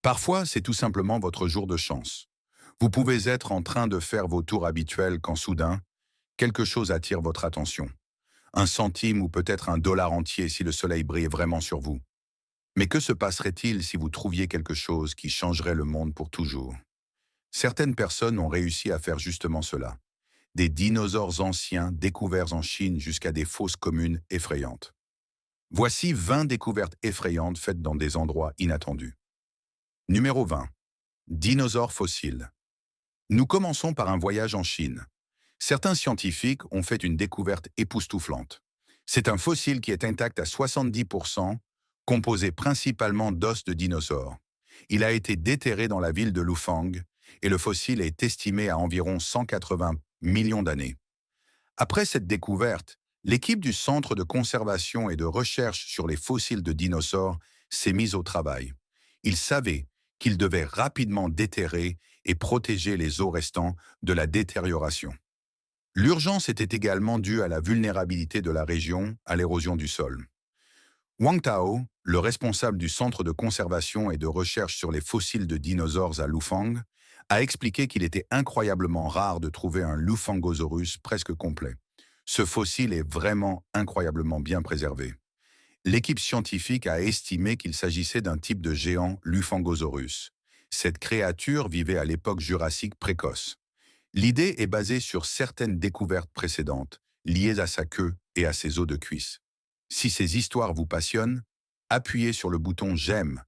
Parfois, c'est tout simplement votre jour de chance. Vous pouvez être en train de faire vos tours habituels quand soudain, quelque chose attire votre attention. Un centime ou peut-être un dollar entier si le soleil brille vraiment sur vous. Mais que se passerait-il si vous trouviez quelque chose qui changerait le monde pour toujours? Certaines personnes ont réussi à faire justement cela. Des dinosaures anciens découverts en Chine jusqu'à des fosses communes effrayantes. Voici 20 découvertes effrayantes faites dans des endroits inattendus. Numéro 20. Dinosaures fossiles. Nous commençons par un voyage en Chine. Certains scientifiques ont fait une découverte époustouflante. C'est un fossile qui est intact à 70%, composé principalement d'os de dinosaures. Il a été déterré dans la ville de Lufang et le fossile est estimé à environ 180 millions d'années. Après cette découverte, l'équipe du Centre de conservation et de recherche sur les fossiles de dinosaures s'est mise au travail. Ils savaient qu'ils devaient rapidement déterrer et protéger les os restants de la détérioration. L'urgence était également due à la vulnérabilité de la région à l'érosion du sol. Wang Tao, le responsable du Centre de conservation et de recherche sur les fossiles de dinosaures à Lufang, a expliqué qu'il était incroyablement rare de trouver un Lufangosaurus presque complet. Ce fossile est vraiment incroyablement bien préservé. L'équipe scientifique a estimé qu'il s'agissait d'un type de géant Lufangosaurus. Cette créature vivait à l'époque jurassique précoce. L'idée est basée sur certaines découvertes précédentes, liées à sa queue et à ses os de cuisse. Si ces histoires vous passionnent, appuyez sur le bouton «J'aime»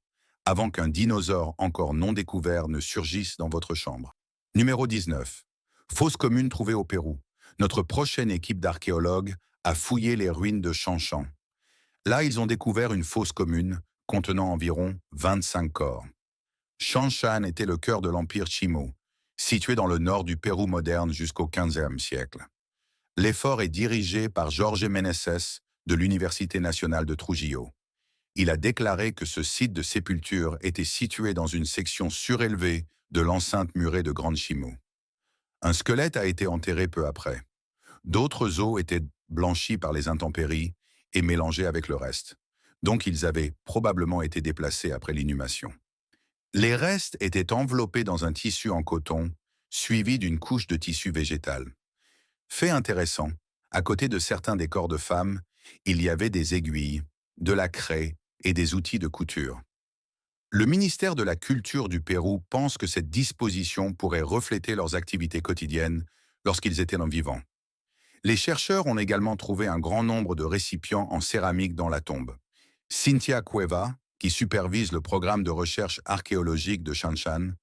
avant qu'un dinosaure encore non découvert ne surgisse dans votre chambre. Numéro 19. Fosse commune trouvée au Pérou. Notre prochaine équipe d'archéologues a fouillé les ruines de Chanchan. Là, ils ont découvert une fosse commune contenant environ 25 corps. Chanchan était le cœur de l'empire Chimo, situé dans le nord du Pérou moderne jusqu'au XVe siècle. L'effort est dirigé par Jorge Meneses de l'Université nationale de Trujillo. Il a déclaré que ce site de sépulture était situé dans une section surélevée de l'enceinte murée de Grande Chimo. Un squelette a été enterré peu après. D'autres os étaient blanchis par les intempéries et mélangés avec le reste. Donc ils avaient probablement été déplacés après l'inhumation. Les restes étaient enveloppés dans un tissu en coton, suivi d'une couche de tissu végétal. Fait intéressant, à côté de certains des corps de femmes, il y avait des aiguilles, de la craie et des outils de couture. Le ministère de la Culture du Pérou pense que cette disposition pourrait refléter leurs activités quotidiennes lorsqu'ils étaient en vivant. Les chercheurs ont également trouvé un grand nombre de récipients en céramique dans la tombe. Cynthia Cueva, qui supervise le programme de recherche archéologique de Shanshan,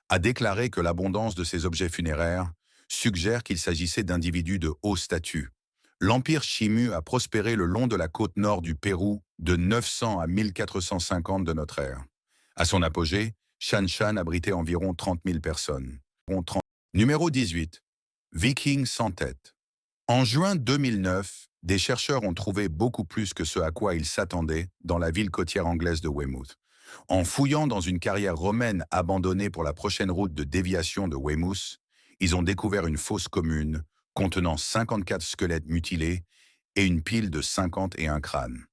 a déclaré que l'abondance de ces objets funéraires suggère qu'il s'agissait d'individus de haut statut. L'Empire Chimu a prospéré le long de la côte nord du Pérou de 900 à 1450 de notre ère. À son apogée, Shanshan abritait environ 30 000 personnes. Numéro 18. Vikings sans tête. En juin 2009, des chercheurs ont trouvé beaucoup plus que ce à quoi ils s'attendaient dans la ville côtière anglaise de Weymouth. En fouillant dans une carrière romaine abandonnée pour la prochaine route de déviation de Weymouth, ils ont découvert une fosse commune contenant 54 squelettes mutilés et une pile de 51 crânes.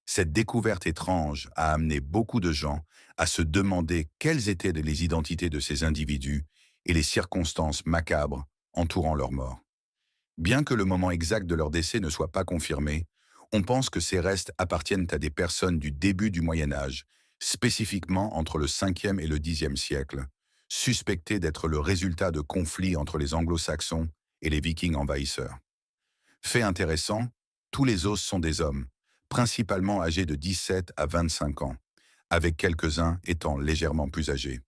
Cette découverte étrange a amené beaucoup de gens à se demander quelles étaient les identités de ces individus et les circonstances macabres entourant leur mort. Bien que le moment exact de leur décès ne soit pas confirmé, on pense que ces restes appartiennent à des personnes du début du Moyen Âge, spécifiquement entre le 5e et le 10e siècle, suspectées d'être le résultat de conflits entre les anglo-saxons et les vikings envahisseurs. Fait intéressant, tous les os sont des hommes, principalement âgés de 17 à 25 ans, avec quelques-uns étant légèrement plus âgés.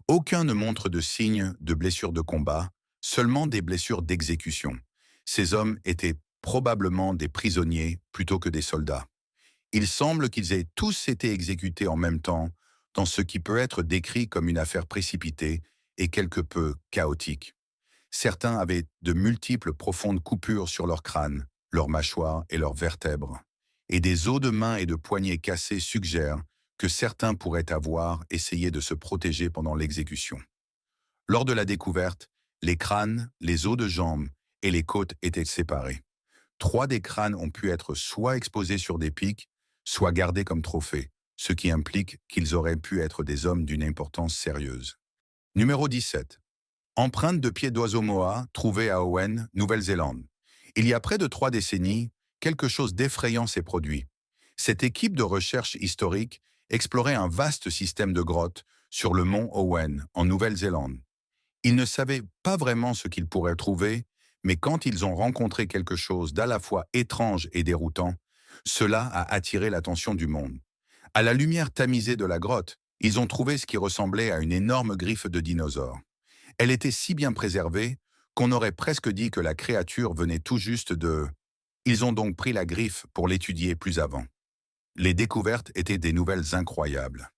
Aucun ne montre de signes de blessures de combat, seulement des blessures d'exécution. Ces hommes étaient probablement des prisonniers plutôt que des soldats. Il semble qu'ils aient tous été exécutés en même temps, dans ce qui peut être décrit comme une affaire précipitée et quelque peu chaotique. Certains avaient de multiples profondes coupures sur leur crâne, leurs mâchoires et leurs vertèbres, et des os de mains et de poignets cassés suggèrent que certains pourraient avoir essayé de se protéger pendant l'exécution. Lors de la découverte, les crânes, les os de jambes et les côtes étaient séparés. 3 des crânes ont pu être soit exposés sur des pics, soit gardés comme trophées, ce qui implique qu'ils auraient pu être des hommes d'une importance sérieuse. Numéro 17. Empreinte de pieds d'oiseau moa trouvée à Owen, Nouvelle-Zélande. Il y a près de 3 décennies, quelque chose d'effrayant s'est produit. Cette équipe de recherche historique explorait un vaste système de grottes sur le mont Owen, en Nouvelle-Zélande. Ils ne savaient pas vraiment ce qu'ils pourraient trouver, mais quand ils ont rencontré quelque chose d'à la fois étrange et déroutant, cela a attiré l'attention du monde. À la lumière tamisée de la grotte, ils ont trouvé ce qui ressemblait à une énorme griffe de dinosaure. Elle était si bien préservée qu'on aurait presque dit que la créature venait tout juste de... Ils ont donc pris la griffe pour l'étudier plus avant. Les découvertes étaient des nouvelles incroyables.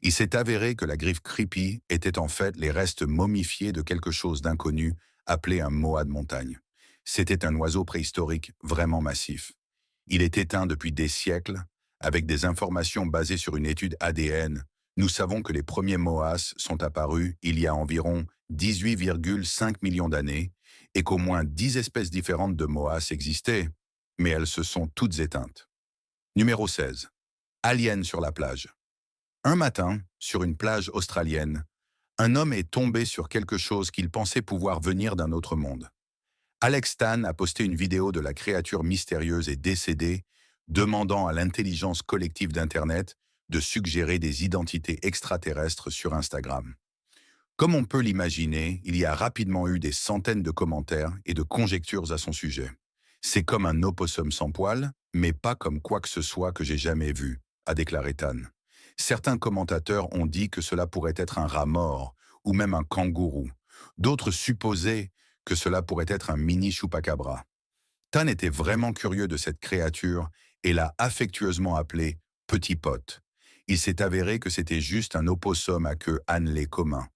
Il s'est avéré que la griffe creepy était en fait les restes momifiés de quelque chose d'inconnu appelé un moa de montagne. C'était un oiseau préhistorique vraiment massif. Il est éteint depuis des siècles. Avec des informations basées sur une étude ADN, nous savons que les premiers moas sont apparus il y a environ 18,5 millions d'années et qu'au moins 10 espèces différentes de moas existaient, mais elles se sont toutes éteintes. Numéro 16. Alien sur la plage. Un matin, sur une plage australienne, un homme est tombé sur quelque chose qu'il pensait pouvoir venir d'un autre monde. Alex Tan a posté une vidéo de la créature mystérieuse et décédée, demandant à l'intelligence collective d'Internet de suggérer des identités extraterrestres sur Instagram. Comme on peut l'imaginer, il y a rapidement eu des centaines de commentaires et de conjectures à son sujet. C'est comme un opossum sans poils, mais pas comme quoi que ce soit que j'ai jamais vu, a déclaré Tan. Certains commentateurs ont dit que cela pourrait être un rat mort ou même un kangourou. D'autres supposaient que cela pourrait être un mini chupacabra. Tan était vraiment curieux de cette créature et l'a affectueusement appelé « petit pote ». Il s'est avéré que c'était juste un opossum à queue annelée commun.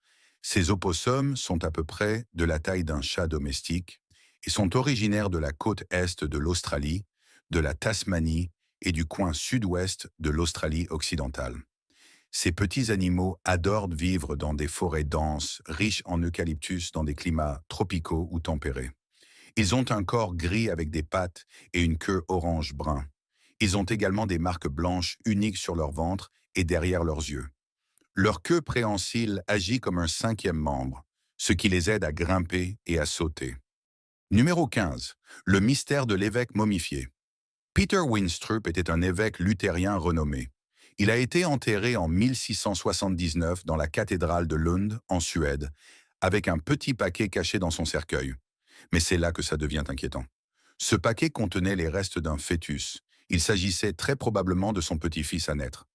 Ces opossums sont à peu près de la taille d'un chat domestique et sont originaires de la côte est de l'Australie, de la Tasmanie et du coin sud-ouest de l'Australie occidentale. Ces petits animaux adorent vivre dans des forêts denses, riches en eucalyptus dans des climats tropicaux ou tempérés. Ils ont un corps gris avec des pattes et une queue orange-brun. Ils ont également des marques blanches uniques sur leur ventre et derrière leurs yeux. Leur queue préhensile agit comme un 5e membre, ce qui les aide à grimper et à sauter. Numéro 15. Le mystère de l'évêque momifié. Peter Winstrup était un évêque luthérien renommé. Il a été enterré en 1679 dans la cathédrale de Lund, en Suède, avec un petit paquet caché dans son cercueil. Mais c'est là que ça devient inquiétant. Ce paquet contenait les restes d'un fœtus. Il s'agissait très probablement de son petit-fils à naître.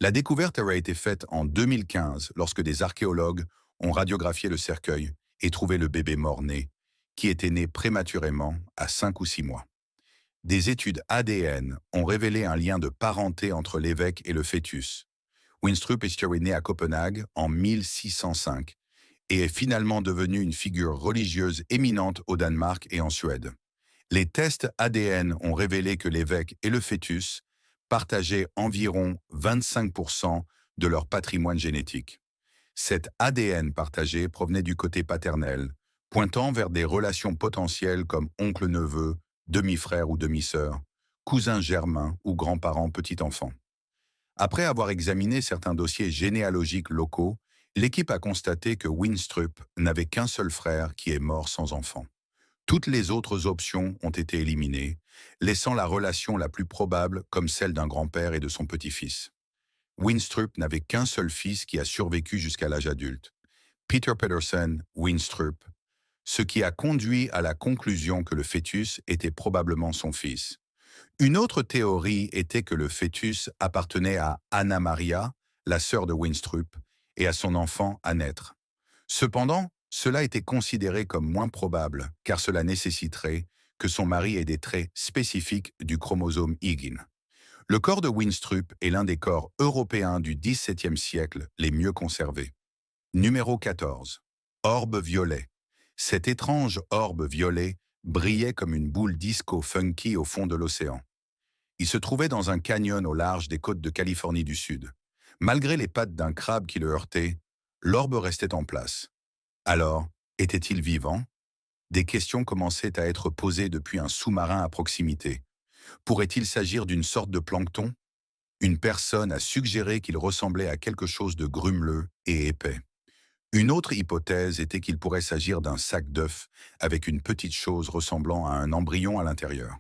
La découverte aurait été faite en 2015 lorsque des archéologues ont radiographié le cercueil et trouvé le bébé mort-né, qui était né prématurément à 5 ou 6 mois. Des études ADN ont révélé un lien de parenté entre l'évêque et le fœtus. Winstrup est né à Copenhague en 1605 et est finalement devenu une figure religieuse éminente au Danemark et en Suède. Les tests ADN ont révélé que l'évêque et le fœtus partageaient environ 25% de leur patrimoine génétique. Cet ADN partagé provenait du côté paternel, pointant vers des relations potentielles comme oncle-neveu, demi-frère ou demi-sœur, cousin germain ou grand-parent petit-enfant. Après avoir examiné certains dossiers généalogiques locaux, l'équipe a constaté que Winstrup n'avait qu'un seul frère qui est mort sans enfant. Toutes les autres options ont été éliminées, laissant la relation la plus probable comme celle d'un grand-père et de son petit-fils. Winstrup n'avait qu'un seul fils qui a survécu jusqu'à l'âge adulte, Peter Pedersen Winstrup, ce qui a conduit à la conclusion que le fœtus était probablement son fils. Une autre théorie était que le fœtus appartenait à Anna Maria, la sœur de Winstrup, et à son enfant à naître. Cependant, cela était considéré comme moins probable, car cela nécessiterait que son mari ait des traits spécifiques du chromosome Y. Le corps de Winstrup est l'un des corps européens du XVIIe siècle les mieux conservés. Numéro 14. Orbe violet. Cet étrange orbe violet brillait comme une boule disco funky au fond de l'océan. Il se trouvait dans un canyon au large des côtes de Californie du Sud. Malgré les pattes d'un crabe qui le heurtait, l'orbe restait en place. Alors, était-il vivant? Des questions commençaient à être posées depuis un sous-marin à proximité. Pourrait-il s'agir d'une sorte de plancton? Une personne a suggéré qu'il ressemblait à quelque chose de grumeleux et épais. Une autre hypothèse était qu'il pourrait s'agir d'un sac d'œufs avec une petite chose ressemblant à un embryon à l'intérieur.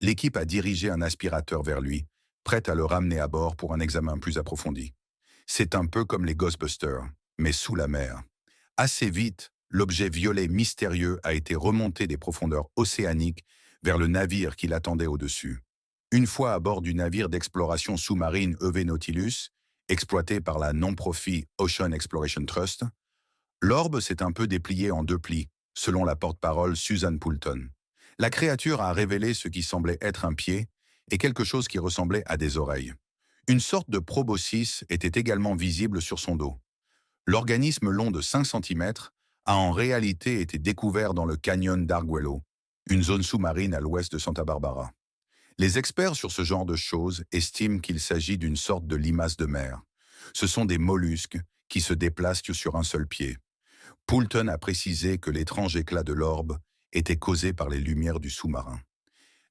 L'équipe a dirigé un aspirateur vers lui, prête à le ramener à bord pour un examen plus approfondi. C'est un peu comme les Ghostbusters, mais sous la mer. Assez vite, l'objet violet mystérieux a été remonté des profondeurs océaniques vers le navire qui l'attendait au-dessus. Une fois à bord du navire d'exploration sous-marine EV Nautilus, exploité par la non-profit Ocean Exploration Trust, l'orbe s'est un peu déplié en deux plis, selon la porte-parole Susan Poulton. La créature a révélé ce qui semblait être un pied et quelque chose qui ressemblait à des oreilles. Une sorte de proboscis était également visible sur son dos. L'organisme long de 5 cm a en réalité été découvert dans le canyon d'Argüello, une zone sous-marine à l'ouest de Santa Barbara. Les experts sur ce genre de choses estiment qu'il s'agit d'une sorte de limace de mer. Ce sont des mollusques qui se déplacent sur un seul pied. Poulton a précisé que l'étrange éclat de l'orbe était causé par les lumières du sous-marin.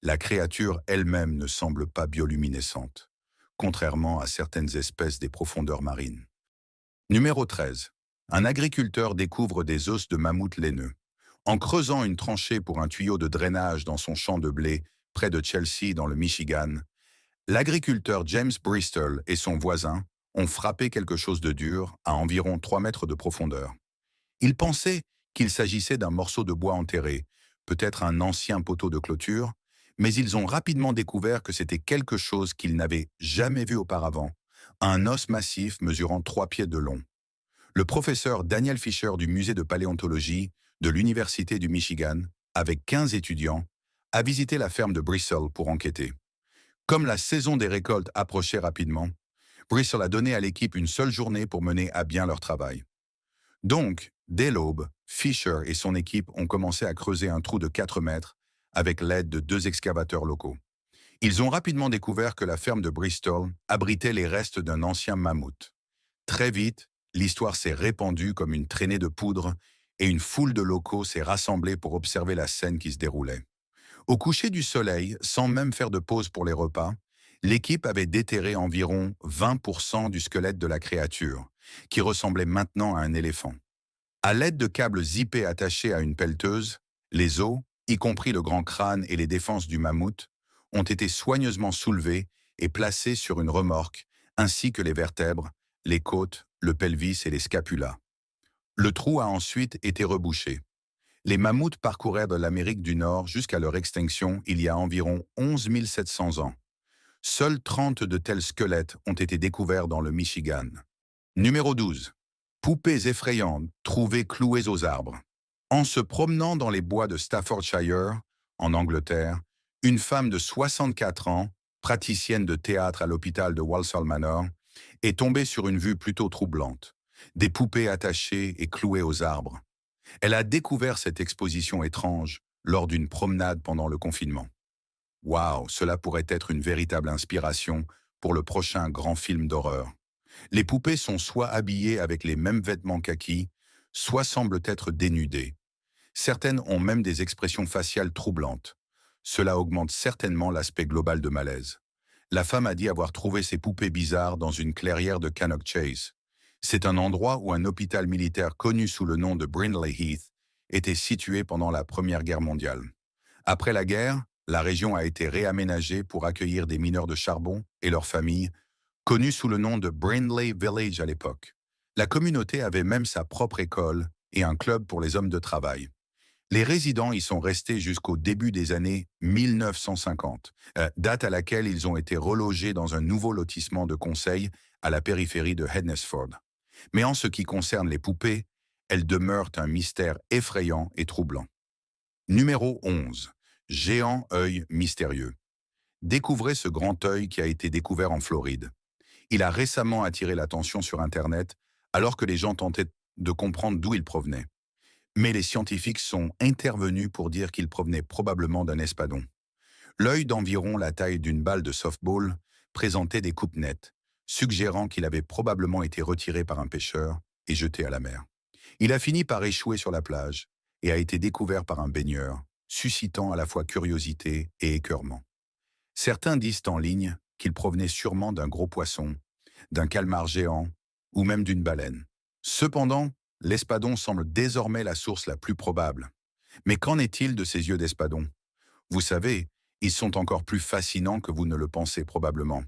La créature elle-même ne semble pas bioluminescente, contrairement à certaines espèces des profondeurs marines. Numéro 13. Un agriculteur découvre des os de mammouth laineux. En creusant une tranchée pour un tuyau de drainage dans son champ de blé près de Chelsea dans le Michigan, l'agriculteur James Bristol et son voisin ont frappé quelque chose de dur à environ 3 mètres de profondeur. Ils pensaient qu'il s'agissait d'un morceau de bois enterré, peut-être un ancien poteau de clôture, mais ils ont rapidement découvert que c'était quelque chose qu'ils n'avaient jamais vu auparavant, un os massif mesurant 3 pieds de long. Le professeur Daniel Fisher du musée de paléontologie de l'Université du Michigan, avec 15 étudiants, a visité la ferme de Bristol pour enquêter. Comme la saison des récoltes approchait rapidement, Bristol a donné à l'équipe une seule journée pour mener à bien leur travail. Donc, dès l'aube, Fisher et son équipe ont commencé à creuser un trou de 4 mètres avec l'aide de 2 excavateurs locaux. Ils ont rapidement découvert que la ferme de Bristol abritait les restes d'un ancien mammouth. Très vite, l'histoire s'est répandue comme une traînée de poudre et une foule de locaux s'est rassemblée pour observer la scène qui se déroulait. Au coucher du soleil, sans même faire de pause pour les repas, l'équipe avait déterré environ 20% du squelette de la créature, qui ressemblait maintenant à un éléphant. À l'aide de câbles zippés attachés à une pelleteuse, les os, y compris le grand crâne et les défenses du mammouth, ont été soigneusement soulevés et placés sur une remorque, ainsi que les vertèbres, les côtes, le pelvis et les scapulas. Le trou a ensuite été rebouché. Les mammouths parcouraient de l'Amérique du Nord jusqu'à leur extinction il y a environ 11 700 ans. Seuls 30 de tels squelettes ont été découverts dans le Michigan. Numéro 12. Poupées effrayantes trouvées clouées aux arbres. En se promenant dans les bois de Staffordshire, en Angleterre, une femme de 64 ans, praticienne de théâtre à l'hôpital de Walsall Manor, est tombée sur une vue plutôt troublante. Des poupées attachées et clouées aux arbres. Elle a découvert cette exposition étrange lors d'une promenade pendant le confinement. Waouh, cela pourrait être une véritable inspiration pour le prochain grand film d'horreur. Les poupées sont soit habillées avec les mêmes vêtements kaki, soit semblent être dénudées. Certaines ont même des expressions faciales troublantes. Cela augmente certainement l'aspect global de malaise. La femme a dit avoir trouvé ces poupées bizarres dans une clairière de Cannock Chase. C'est un endroit où un hôpital militaire connu sous le nom de Brindley Heath était situé pendant la Première Guerre mondiale. Après la guerre, la région a été réaménagée pour accueillir des mineurs de charbon et leurs familles, connus sous le nom de Brindley Village à l'époque. La communauté avait même sa propre école et un club pour les hommes de travail. Les résidents y sont restés jusqu'au début des années 1950, date à laquelle ils ont été relogés dans un nouveau lotissement de conseil à la périphérie de Hednesford. Mais en ce qui concerne les poupées, elles demeurent un mystère effrayant et troublant. Numéro 11. Géant œil mystérieux. Découvrez ce grand œil qui a été découvert en Floride. Il a récemment attiré l'attention sur Internet alors que les gens tentaient de comprendre d'où il provenait. Mais les scientifiques sont intervenus pour dire qu'il provenait probablement d'un espadon. L'œil d'environ la taille d'une balle de softball présentait des coupes nettes, suggérant qu'il avait probablement été retiré par un pêcheur et jeté à la mer. Il a fini par échouer sur la plage et a été découvert par un baigneur, suscitant à la fois curiosité et écœurement. Certains disent en ligne qu'il provenait sûrement d'un gros poisson, d'un calmar géant ou même d'une baleine. Cependant, l'espadon semble désormais la source la plus probable. Mais qu'en est-il de ces yeux d'espadon? Vous savez, ils sont encore plus fascinants que vous ne le pensez probablement.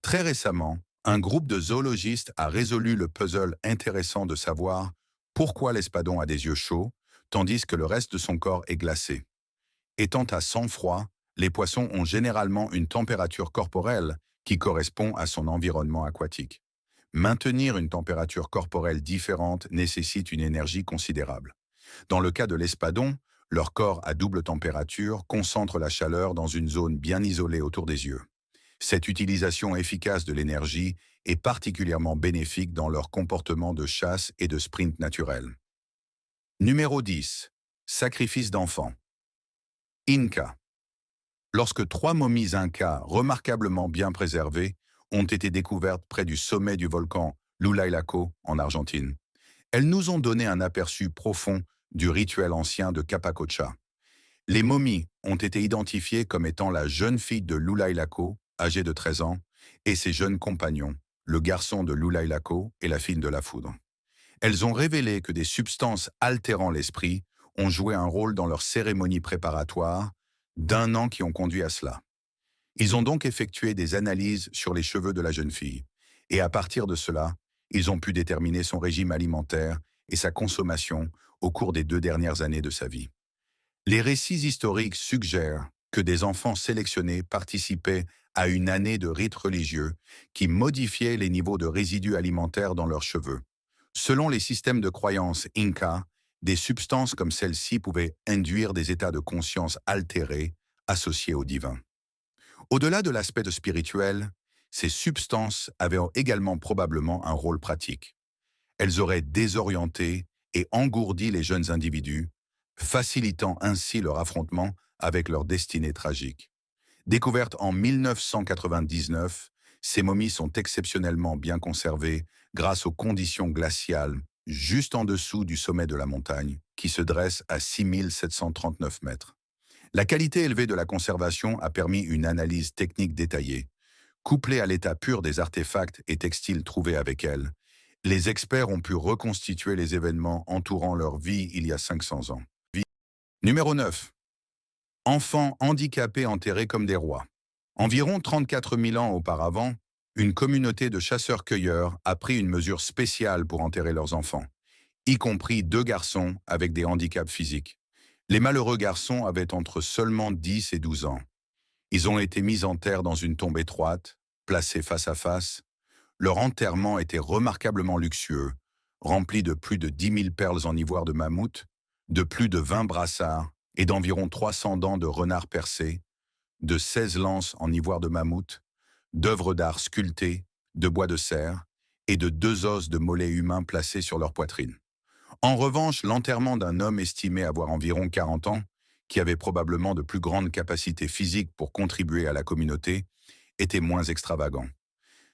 Très récemment, un groupe de zoologistes a résolu le puzzle intéressant de savoir pourquoi l'espadon a des yeux chauds, tandis que le reste de son corps est glacé. Étant à sang froid, les poissons ont généralement une température corporelle qui correspond à son environnement aquatique. Maintenir une température corporelle différente nécessite une énergie considérable. Dans le cas de l'espadon, leur corps à double température concentre la chaleur dans une zone bien isolée autour des yeux. Cette utilisation efficace de l'énergie est particulièrement bénéfique dans leur comportement de chasse et de sprint naturel. Numéro 10. Sacrifice d'enfants. Inca. Lorsque 3 momies incas remarquablement bien préservées ont été découvertes près du sommet du volcan Lulailaco en Argentine, elles nous ont donné un aperçu profond du rituel ancien de Capacocha. Les momies ont été identifiées comme étant la jeune fille de Lulailaco, âgée de 13 ans, et ses jeunes compagnons, le garçon de Lulailaco et la fille de la foudre. Elles ont révélé que des substances altérant l'esprit ont joué un rôle dans leur cérémonie préparatoire d'un an qui ont conduit à cela. Ils ont donc effectué des analyses sur les cheveux de la jeune fille, et à partir de cela, ils ont pu déterminer son régime alimentaire et sa consommation au cours des 2 dernières années de sa vie. Les récits historiques suggèrent que des enfants sélectionnés participaient à une année de rites religieux qui modifiaient les niveaux de résidus alimentaires dans leurs cheveux. Selon les systèmes de croyance Inca, des substances comme celle-ci pouvaient induire des états de conscience altérés associés au divin. Au-delà de l'aspect spirituel, ces substances avaient également probablement un rôle pratique. Elles auraient désorienté et engourdi les jeunes individus, facilitant ainsi leur affrontement avec leur destinée tragique. Découvertes en 1999, ces momies sont exceptionnellement bien conservées grâce aux conditions glaciales juste en dessous du sommet de la montagne, qui se dresse à 6739 mètres. La qualité élevée de la conservation a permis une analyse technique détaillée. Couplée à l'état pur des artefacts et textiles trouvés avec elles, les experts ont pu reconstituer les événements entourant leur vie il y a 500 ans. Numéro 9. Enfants handicapés enterrés comme des rois. Environ 34 000 ans auparavant, une communauté de chasseurs-cueilleurs a pris une mesure spéciale pour enterrer leurs enfants, y compris 2 garçons avec des handicaps physiques. Les malheureux garçons avaient entre seulement 10 et 12 ans. Ils ont été mis en terre dans une tombe étroite, placés face à face. Leur enterrement était remarquablement luxueux, rempli de plus de 10 000 perles en ivoire de mammouth, de plus de 20 brassards et d'environ 300 dents de renard percé, de 16 lances en ivoire de mammouth, d'œuvres d'art sculptées, de bois de cerf et de 2 os de mollets humains placés sur leur poitrine. En revanche, l'enterrement d'un homme estimé avoir environ 40 ans, qui avait probablement de plus grandes capacités physiques pour contribuer à la communauté, était moins extravagant.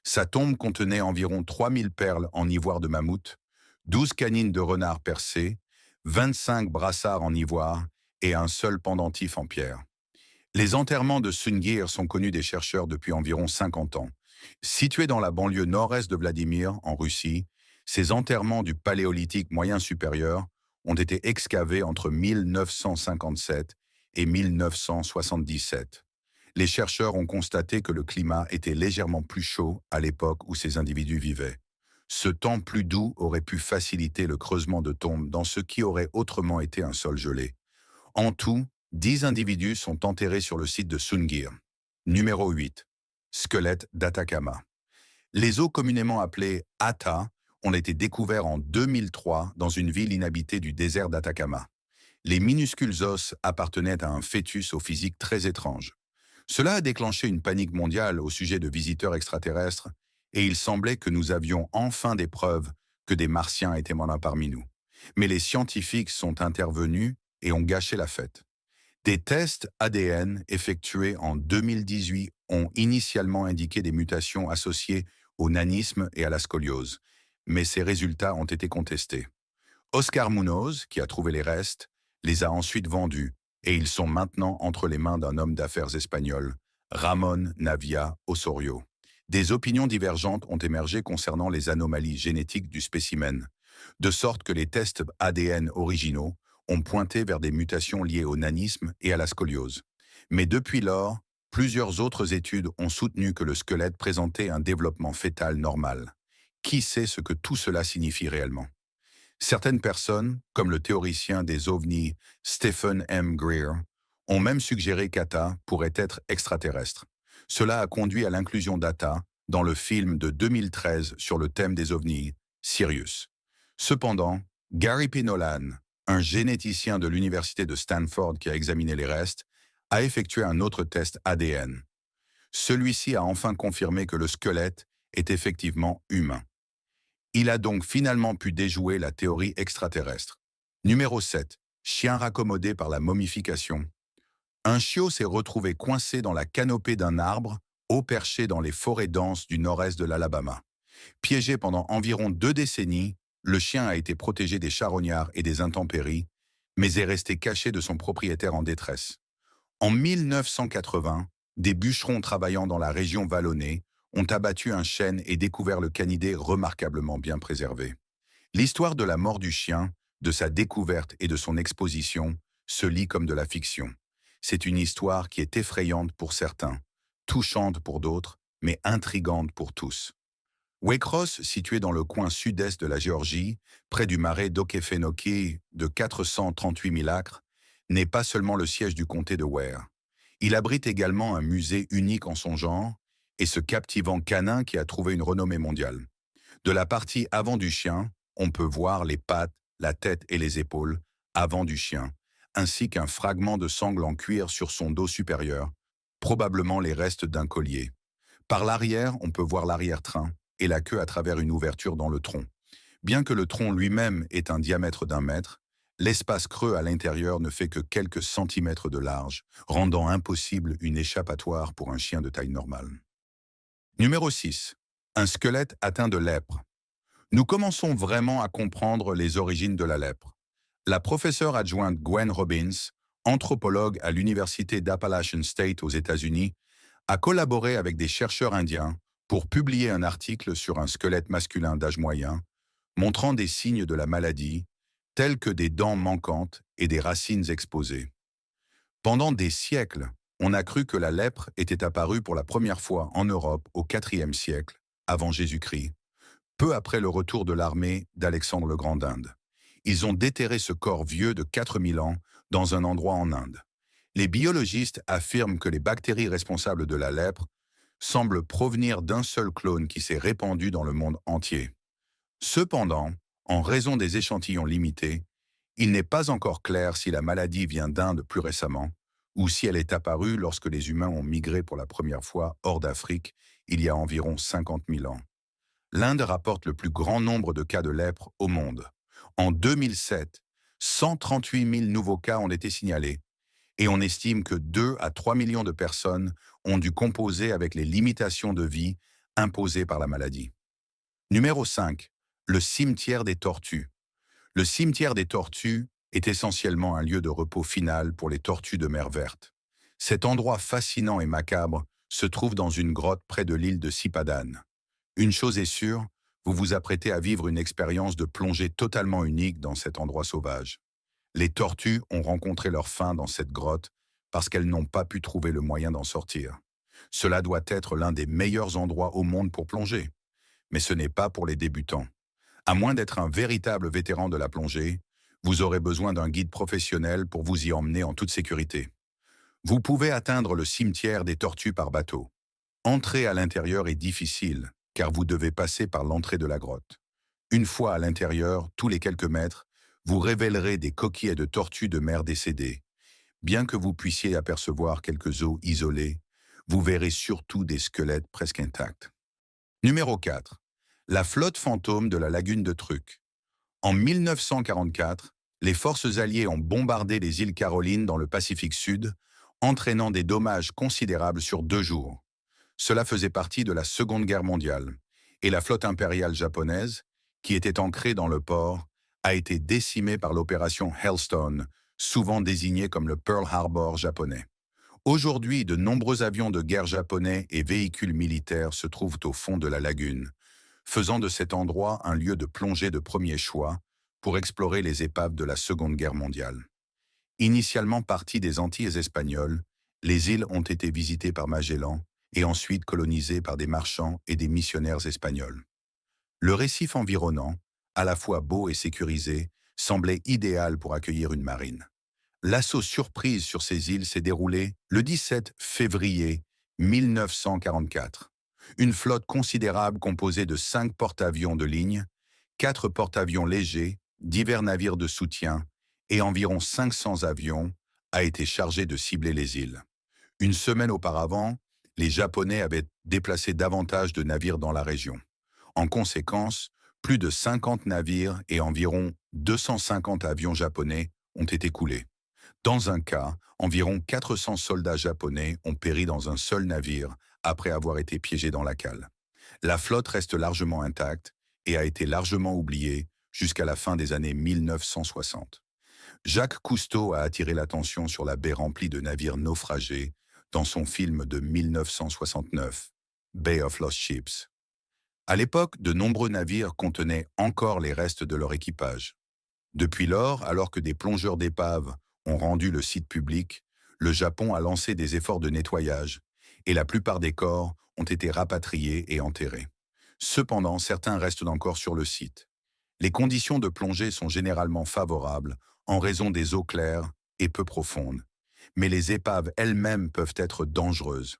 Sa tombe contenait environ 3000 perles en ivoire de mammouth, 12 canines de renard percées, 25 brassards en ivoire et un seul pendentif en pierre. Les enterrements de Sungir sont connus des chercheurs depuis environ 50 ans. Situés dans la banlieue nord-est de Vladimir, en Russie, ces enterrements du Paléolithique moyen supérieur ont été excavés entre 1957 et 1977. Les chercheurs ont constaté que le climat était légèrement plus chaud à l'époque où ces individus vivaient. Ce temps plus doux aurait pu faciliter le creusement de tombes dans ce qui aurait autrement été un sol gelé. En tout, 10 individus sont enterrés sur le site de Sungir. Numéro 8. Squelette d'Atacama. Les os communément appelés Ata ont été découverts en 2003 dans une ville inhabitée du désert d'Atacama. Les minuscules os appartenaient à un fœtus au physique très étrange. Cela a déclenché une panique mondiale au sujet de visiteurs extraterrestres et il semblait que nous avions enfin des preuves que des Martiens étaient malins parmi nous. Mais les scientifiques sont intervenus et ont gâché la fête. Des tests ADN effectués en 2018 ont initialement indiqué des mutations associées au nanisme et à la scoliose, mais ces résultats ont été contestés. Oscar Munoz, qui a trouvé les restes, les a ensuite vendus et ils sont maintenant entre les mains d'un homme d'affaires espagnol, Ramon Navia Osorio. Des opinions divergentes ont émergé concernant les anomalies génétiques du spécimen, de sorte que les tests ADN originaux ont pointé vers des mutations liées au nanisme et à la scoliose. Mais depuis lors, plusieurs autres études ont soutenu que le squelette présentait un développement fœtal normal. Qui sait ce que tout cela signifie réellement? Certaines personnes, comme le théoricien des ovnis Stephen M. Greer, ont même suggéré qu'Atta pourrait être extraterrestre. Cela a conduit à l'inclusion d'Atta dans le film de 2013 sur le thème des ovnis, Sirius. Cependant, Gary P. Nolan, un généticien de l'université de Stanford qui a examiné les restes, a effectué un autre test ADN. Celui-ci a enfin confirmé que le squelette est effectivement humain. Il a donc finalement pu déjouer la théorie extraterrestre. Numéro 7. Chien raccommodé par la momification. Un chiot s'est retrouvé coincé dans la canopée d'un arbre, haut perché dans les forêts denses du nord-est de l'Alabama. Piégé pendant environ 2 décennies, le chien a été protégé des charognards et des intempéries, mais est resté caché de son propriétaire en détresse. En 1980, des bûcherons travaillant dans la région vallonnée ont abattu un chêne et découvert le canidé remarquablement bien préservé. L'histoire de la mort du chien, de sa découverte et de son exposition se lit comme de la fiction. C'est une histoire qui est effrayante pour certains, touchante pour d'autres, mais intrigante pour tous. Waycross, situé dans le coin sud-est de la Géorgie, près du marais d'Okefenokee de 438 000 acres, n'est pas seulement le siège du comté de Ware. Il abrite également un musée unique en son genre et ce captivant canin qui a trouvé une renommée mondiale. De la partie avant du chien, on peut voir les pattes, la tête et les épaules avant du chien, ainsi qu'un fragment de sangle en cuir sur son dos supérieur, probablement les restes d'un collier. Par l'arrière, on peut voir l'arrière-train et la queue à travers une ouverture dans le tronc. Bien que le tronc lui-même ait un diamètre d'1 mètre, l'espace creux à l'intérieur ne fait que quelques centimètres de large, rendant impossible une échappatoire pour un chien de taille normale. Numéro 6. Un squelette atteint de lèpre. Nous commençons vraiment à comprendre les origines de la lèpre. La professeure adjointe Gwen Robbins, anthropologue à l'Université d'Appalachian State aux États-Unis, a collaboré avec des chercheurs indiens pour publier un article sur un squelette masculin d'âge moyen, montrant des signes de la maladie, tels que des dents manquantes et des racines exposées. Pendant des siècles, on a cru que la lèpre était apparue pour la première fois en Europe au IVe siècle, avant Jésus-Christ, peu après le retour de l'armée d'Alexandre le Grand d'Inde. Ils ont déterré ce corps vieux de 4000 ans dans un endroit en Inde. Les biologistes affirment que les bactéries responsables de la lèpre semblent provenir d'un seul clone qui s'est répandu dans le monde entier. Cependant, en raison des échantillons limités, il n'est pas encore clair si la maladie vient d'Inde plus récemment ou si elle est apparue lorsque les humains ont migré pour la première fois hors d'Afrique il y a environ 50 000 ans. L'Inde rapporte le plus grand nombre de cas de lèpre au monde. En 2007, 138 000 nouveaux cas ont été signalés et on estime que 2 à 3 millions de personnes ont dû composer avec les limitations de vie imposées par la maladie. Numéro 5. Le cimetière des tortues. Le cimetière des tortues est essentiellement un lieu de repos final pour les tortues de mer verte. Cet endroit fascinant et macabre se trouve dans une grotte près de l'île de Sipadan. Une chose est sûre, vous vous apprêtez à vivre une expérience de plongée totalement unique dans cet endroit sauvage. Les tortues ont rencontré leur fin dans cette grotte parce qu'elles n'ont pas pu trouver le moyen d'en sortir. Cela doit être l'un des meilleurs endroits au monde pour plonger. Mais ce n'est pas pour les débutants. À moins d'être un véritable vétéran de la plongée, vous aurez besoin d'un guide professionnel pour vous y emmener en toute sécurité. Vous pouvez atteindre le cimetière des tortues par bateau. Entrer à l'intérieur est difficile, car vous devez passer par l'entrée de la grotte. Une fois à l'intérieur, tous les quelques mètres, vous révélerez des coquilles de tortues de mer décédées. Bien que vous puissiez apercevoir quelques os isolés, vous verrez surtout des squelettes presque intacts. Numéro 4. La flotte fantôme de la lagune de Truk. En 1944, les forces alliées ont bombardé les îles Carolines dans le Pacifique Sud, entraînant des dommages considérables sur 2 jours. Cela faisait partie de la Seconde Guerre mondiale, et la flotte impériale japonaise, qui était ancrée dans le port, a été décimée par l'opération Hailstone, souvent désignée comme le Pearl Harbor japonais. Aujourd'hui, de nombreux avions de guerre japonais et véhicules militaires se trouvent au fond de la lagune, faisant de cet endroit un lieu de plongée de premier choix pour explorer les épaves de la Seconde Guerre mondiale. Initialement partie des Antilles espagnoles, les îles ont été visitées par Magellan et ensuite colonisées par des marchands et des missionnaires espagnols. Le récif environnant, à la fois beau et sécurisé, semblait idéal pour accueillir une marine. L'assaut surprise sur ces îles s'est déroulé le 17 février 1944. Une flotte considérable composée de 5 porte-avions de ligne, 4 porte-avions légers, divers navires de soutien et environ 500 avions a été chargée de cibler les îles. Une semaine auparavant, les Japonais avaient déplacé davantage de navires dans la région. En conséquence, plus de 50 navires et environ 250 avions japonais ont été coulés. Dans un cas, environ 400 soldats japonais ont péri dans un seul navire après avoir été piégés dans la cale. La flotte reste largement intacte et a été largement oubliée jusqu'à la fin des années 1960. Jacques Cousteau a attiré l'attention sur la baie remplie de navires naufragés dans son film de 1969, Bay of Lost Ships. À l'époque, de nombreux navires contenaient encore les restes de leur équipage. Depuis lors, alors que des plongeurs d'épaves ont rendu le site public, le Japon a lancé des efforts de nettoyage et la plupart des corps ont été rapatriés et enterrés. Cependant, certains restent encore sur le site. Les conditions de plongée sont généralement favorables en raison des eaux claires et peu profondes, mais les épaves elles-mêmes peuvent être dangereuses.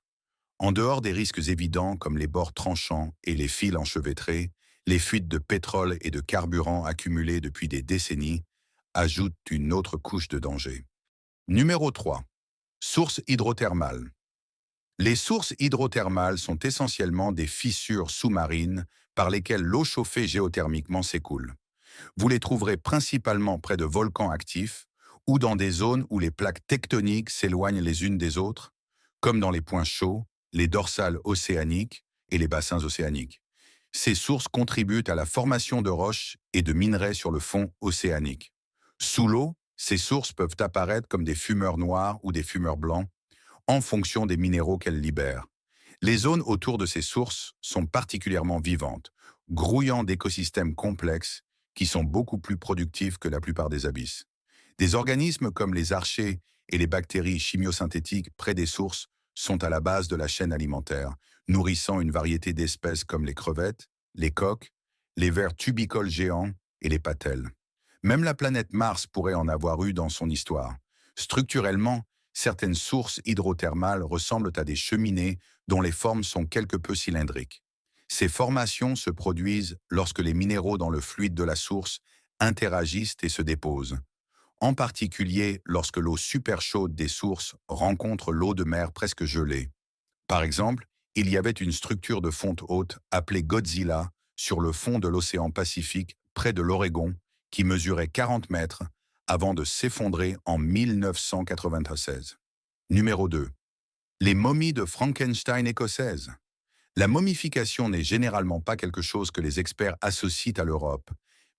En dehors des risques évidents comme les bords tranchants et les fils enchevêtrés, les fuites de pétrole et de carburant accumulées depuis des décennies ajoutent une autre couche de danger. Numéro 3. Sources hydrothermales. Les sources hydrothermales sont essentiellement des fissures sous-marines par lesquelles l'eau chauffée géothermiquement s'écoule. Vous les trouverez principalement près de volcans actifs ou dans des zones où les plaques tectoniques s'éloignent les unes des autres, comme dans les points chauds, les dorsales océaniques et les bassins océaniques. Ces sources contribuent à la formation de roches et de minerais sur le fond océanique. Sous l'eau, ces sources peuvent apparaître comme des fumeurs noirs ou des fumeurs blancs, en fonction des minéraux qu'elles libèrent. Les zones autour de ces sources sont particulièrement vivantes, grouillant d'écosystèmes complexes qui sont beaucoup plus productifs que la plupart des abysses. Des organismes comme les archées et les bactéries chimiosynthétiques près des sources sont à la base de la chaîne alimentaire, nourrissant une variété d'espèces comme les crevettes, les coques, les vers tubicoles géants et les patelles. Même la planète Mars pourrait en avoir eu dans son histoire. Structurellement, certaines sources hydrothermales ressemblent à des cheminées dont les formes sont quelque peu cylindriques. Ces formations se produisent lorsque les minéraux dans le fluide de la source interagissent et se déposent, en particulier lorsque l'eau super chaude des sources rencontre l'eau de mer presque gelée. Par exemple, il y avait une structure de fonte haute appelée Godzilla sur le fond de l'océan Pacifique près de l'Oregon qui mesurait 40 mètres avant de s'effondrer en 1996. Numéro 2. Les momies de Frankenstein écossaises. La momification n'est généralement pas quelque chose que les experts associent à l'Europe,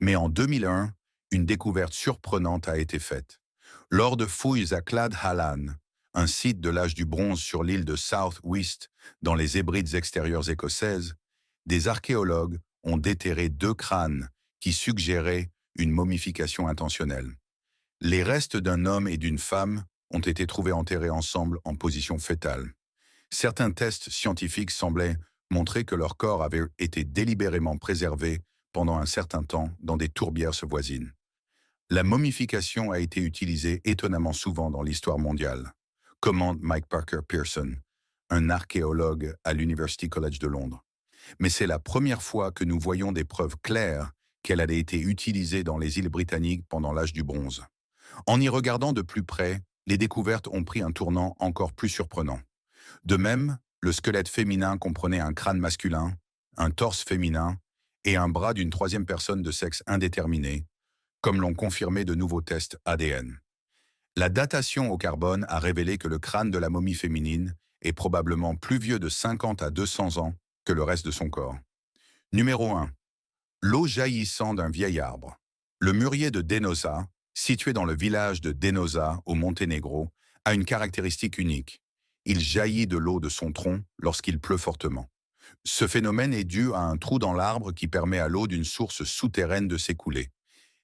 mais en 2001, une découverte surprenante a été faite. Lors de fouilles à Clad Hallan, un site de l'âge du bronze sur l'île de South Uist, dans les Hébrides extérieures écossaises, des archéologues ont déterré 2 crânes qui suggéraient une momification intentionnelle. Les restes d'un homme et d'une femme ont été trouvés enterrés ensemble en position fœtale. Certains tests scientifiques semblaient montrer que leur corps avait été délibérément préservé pendant un certain temps dans des tourbières voisines. La momification a été utilisée étonnamment souvent dans l'histoire mondiale, commente Mike Parker Pearson, un archéologue à l'University College de Londres. Mais c'est la première fois que nous voyons des preuves claires qu'elle a été utilisée dans les îles britanniques pendant l'âge du bronze. En y regardant de plus près, les découvertes ont pris un tournant encore plus surprenant. De même, le squelette féminin comprenait un crâne masculin, un torse féminin et un bras d'une troisième personne de sexe indéterminé, comme l'ont confirmé de nouveaux tests ADN. La datation au carbone a révélé que le crâne de la momie féminine est probablement plus vieux de 50 à 200 ans que le reste de son corps. Numéro 1. L'eau jaillissant d'un vieil arbre. Le mûrier de Denosa, situé dans le village de Denosa, au Monténégro, a une caractéristique unique. il jaillit de l'eau de son tronc lorsqu'il pleut fortement. Ce phénomène est dû à un trou dans l'arbre qui permet à l'eau d'une source souterraine de s'écouler.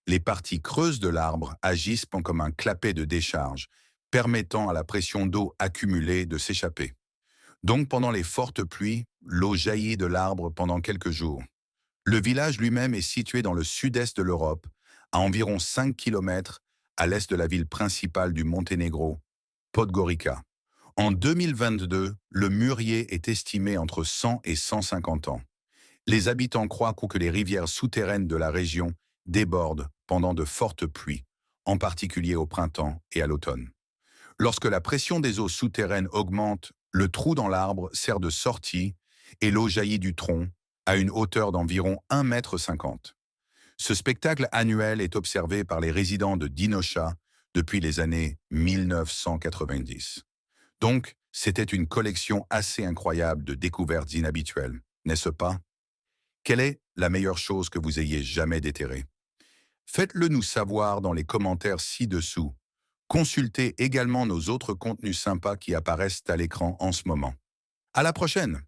Les parties creuses de l'arbre agissent comme un clapet de décharge, permettant à la pression d'eau accumulée de s'échapper. Donc pendant les fortes pluies, l'eau jaillit de l'arbre pendant quelques jours. Le village lui-même est situé dans le sud-est de l'Europe, à environ 5 kilomètres à l'est de la ville principale du Monténégro, Podgorica. En 2022, le mûrier est estimé entre 100 et 150 ans. Les habitants croient que les rivières souterraines de la région débordent pendant de fortes pluies, en particulier au printemps et à l'automne. Lorsque la pression des eaux souterraines augmente, le trou dans l'arbre sert de sortie et l'eau jaillit du tronc à une hauteur d'environ 1,50 m. Ce spectacle annuel est observé par les résidents de Dinocha depuis les années 1990. Donc, c'était une collection assez incroyable de découvertes inhabituelles, n'est-ce pas? Quelle est la meilleure chose que vous ayez jamais déterrée? Faites-le nous savoir dans les commentaires ci-dessous. Consultez également nos autres contenus sympas qui apparaissent à l'écran en ce moment. À la prochaine!